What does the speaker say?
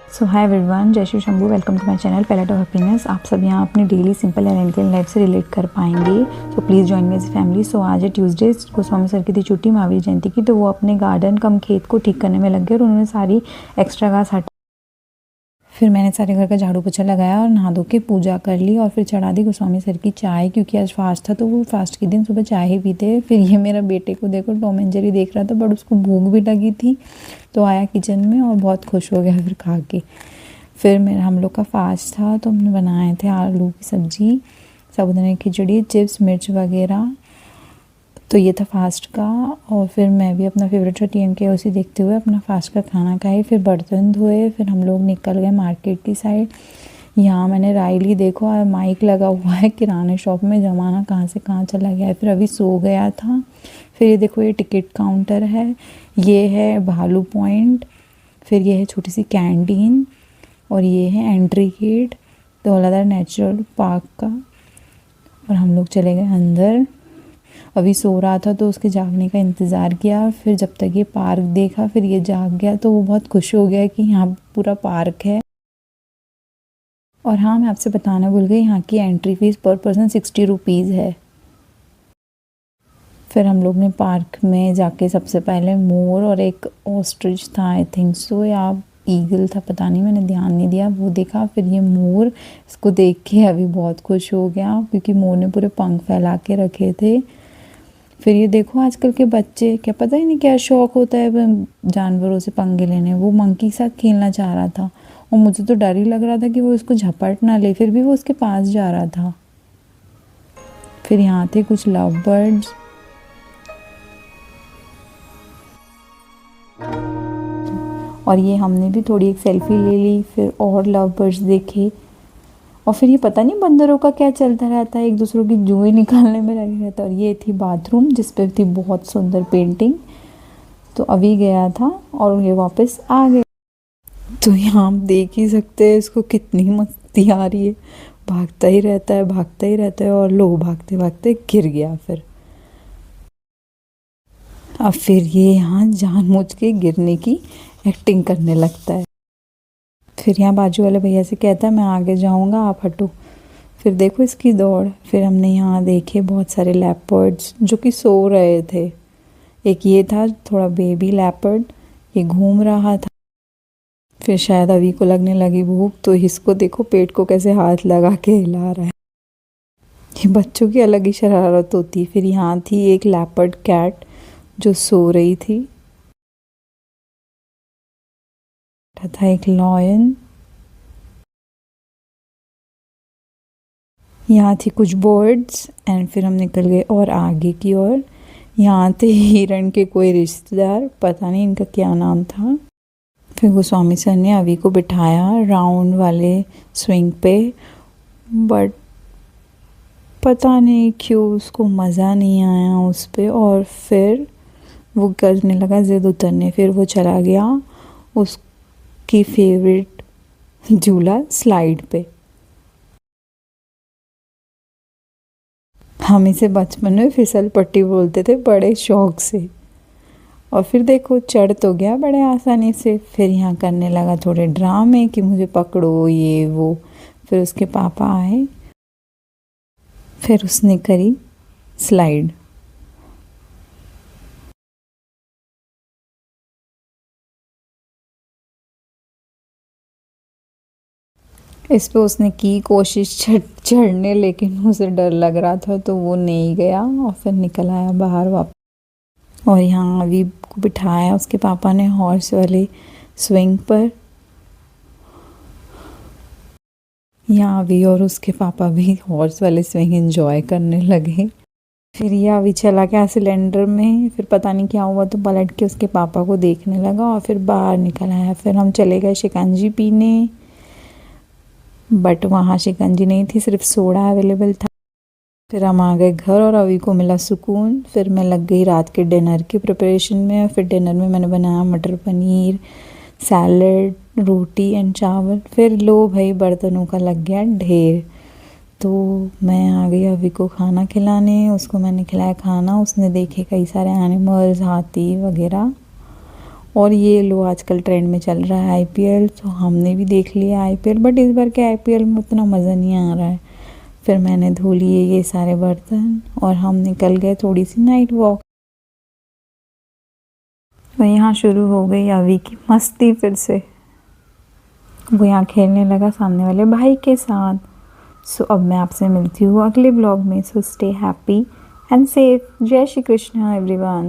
सो hi everyone, जय Shri Shambhu. Welcome to my channel palette of happiness. आप सब यहाँ अपनी daily simple and elegant life से रिलेट कर पाएंगे। So please join me as family. So आज है ट्यूसडे, गोस्वामी सर की थी छुट्टी महावीर जयंती की, तो वो अपने गार्डन कम खेत को ठीक करने में लग गए और उन्होंने सारी एक्स्ट्रा घास हटा। फिर मैंने सारे घर का झाड़ू पोछा लगाया और नहा धो के पूजा कर ली और फिर चढ़ा दी गोस्वामी सर की चाय, क्योंकि आज फास्ट था तो वो फास्ट के दिन सुबह चाय ही पीते हैं। फिर ये मेरा बेटे को देखो टॉम एंड जेरी देख रहा था, बट उसको भूख भी लगी थी तो आया किचन में और बहुत खुश हो गया फिर खा के। फिर मेरा हम लोग का फास्ट था तो हमने बनाए थे आलू की सब्ज़ी, साबुदाना की खिचड़ी, चिप्स, मिर्च वगैरह। तो ये था फास्ट का। और फिर मैं भी अपना फेवरेट शो TMK उसी देखते हुए अपना फास्ट का खाना खाई। फिर बर्तन धोए, फिर हम लोग निकल गए मार्केट की साइड। यहाँ मैंने राय ली, देखो माइक लगा हुआ है किराने शॉप में, ज़माना कहाँ से कहाँ चला गया है। फिर अभी सो गया था। फिर ये देखो, ये टिकट काउंटर है, ये है भालू पॉइंट, फिर ये है छोटी सी कैंटीन और ये है entry gate Dhauladhar natural park का। और हम लोग चले गए अंदर। अभी सो रहा था तो उसके जागने का इंतज़ार किया। फिर जब तक ये पार्क देखा फिर ये जाग गया तो वो बहुत खुश हो गया कि यहाँ पूरा पार्क है। और हाँ, मैं आपसे बताना भूल गई, यहाँ की एंट्री फीस पर पर्सन 60 रुपीज़ है। फिर हम लोग ने पार्क में जाके सबसे पहले मोर और एक ऑस्ट्रिच था, आई थिंक सो, या ईगल था, पता नहीं, मैंने ध्यान नहीं दिया, वो देखा। फिर ये मोर, इसको देख के अभी बहुत खुश हो गया क्योंकि मोर ने पूरे पंख फैला के रखे थे। फिर ये देखो, आजकल के बच्चे, क्या पता ही नहीं क्या शौक़ होता है जानवरों से पंगे लेने। वो मंकी के साथ खेलना चाह रहा था और मुझे तो डर ही लग रहा था कि वो इसको झपट ना ले, फिर भी वो उसके पास जा रहा था। फिर यहाँ थे कुछ लव बर्ड्स। और ये हमने भी थोड़ी एक सेल्फी ले ली। फिर और लव बर्ड्स देखे। और फिर ये पता नहीं बंदरों का क्या चलता रहता है, एक दूसरों की जुएं निकालने में लगे रहता है। और ये थी बाथरूम जिस पे थी बहुत सुंदर पेंटिंग। तो अभी गया था और ये वापस आ गए। तो यहाँ आप देख ही सकते हैं इसको कितनी मस्ती आ रही है, भागता ही रहता है, भागता ही रहता है। और लोग भागते भागते गिर गया। फिर ये यहाँ जानबूझ के गिरने की एक्टिंग करने लगता है। फिर यहाँ बाजू वाले भैया से कहता है मैं आगे जाऊँगा, आप हटो। फिर देखो इसकी दौड़। फिर हमने यहाँ देखे बहुत सारे लेपर्ड्स जो कि सो रहे थे। एक ये था थोड़ा बेबी लेपर्ड, ये घूम रहा था। फिर शायद अभी को लगने लगी भूख तो इसको देखो पेट को कैसे हाथ लगा के हिला रहा है। ये बच्चों की अलग ही शरारत होती। फिर यहाँ थी एक लेपर्ड कैट जो सो रही थी। था एक लॉयन। यहाँ थी कुछ बर्ड्स। एंड फिर हम निकल गए और आगे की ओर। यहाँ थे हिरण के कोई रिश्तेदार, पता नहीं इनका क्या नाम था। फिर गोस्वामी सर ने अभी को बिठाया राउंड वाले स्विंग पे, बट पता नहीं क्यों उसको मज़ा नहीं आया उस पे। और फिर वो करने लगा ज़िद उतरने। फिर वो चला गया उसकी फेवरेट झूला स्लाइड पे। हम इसे बचपन में फिसल पट्टी बोलते थे बड़े शौक से। और फिर देखो चढ़ तो गया बड़े आसानी से। फिर यहाँ करने लगा थोड़े ड्रामे कि मुझे पकड़ो ये वो। फिर उसके पापा आए, फिर उसने करी स्लाइड। इस पे उसने की कोशिश चढ़ने, लेकिन उसे डर लग रहा था तो वो नहीं गया और फिर निकल आया बाहर वापस। और यहाँ अभी को बिठाया उसके पापा ने हॉर्स वाले स्विंग पर। यहाँ अभी और उसके पापा भी हॉर्स वाले स्विंग एंजॉय करने लगे। फिर ये अभी चला गया सिलेंडर में। फिर पता नहीं क्या हुआ तो पलट के उसके पापा को देखने लगा और फिर बाहर निकल आया। फिर हम चले गए शिकंजी पीने, बट वहाँ शिकंजी नहीं थी, सिर्फ सोडा अवेलेबल था। फिर हम आ गए घर और अभी को मिला सुकून। फिर मैं लग गई रात के डिनर की प्रिपरेशन में। फिर डिनर में मैंने बनाया मटर पनीर, सैलड, रोटी एंड चावल। फिर लो भाई बर्तनों का लग गया ढेर। तो मैं आ गई अभी को खाना खिलाने। उसको मैंने खिलाया खाना। उसने देखे कई सारे एनिमल्स, हाथी वगैरह। और ये लो आजकल ट्रेंड में चल रहा है आईपीएल, तो हमने भी देख लिया आईपीएल, बट इस बार के आईपीएल में उतना मज़ा नहीं आ रहा है। फिर मैंने धो लिए ये सारे बर्तन और हम निकल गए थोड़ी सी नाइट वॉक। तो यहाँ शुरू हो गई अवी की मस्ती फिर से। वो यहाँ खेलने लगा सामने वाले भाई के साथ। सो अब मैं आपसे मिलती हूँ अगले ब्लॉग में। So stay happy and safe. जय श्री कृष्ण एवरीवन।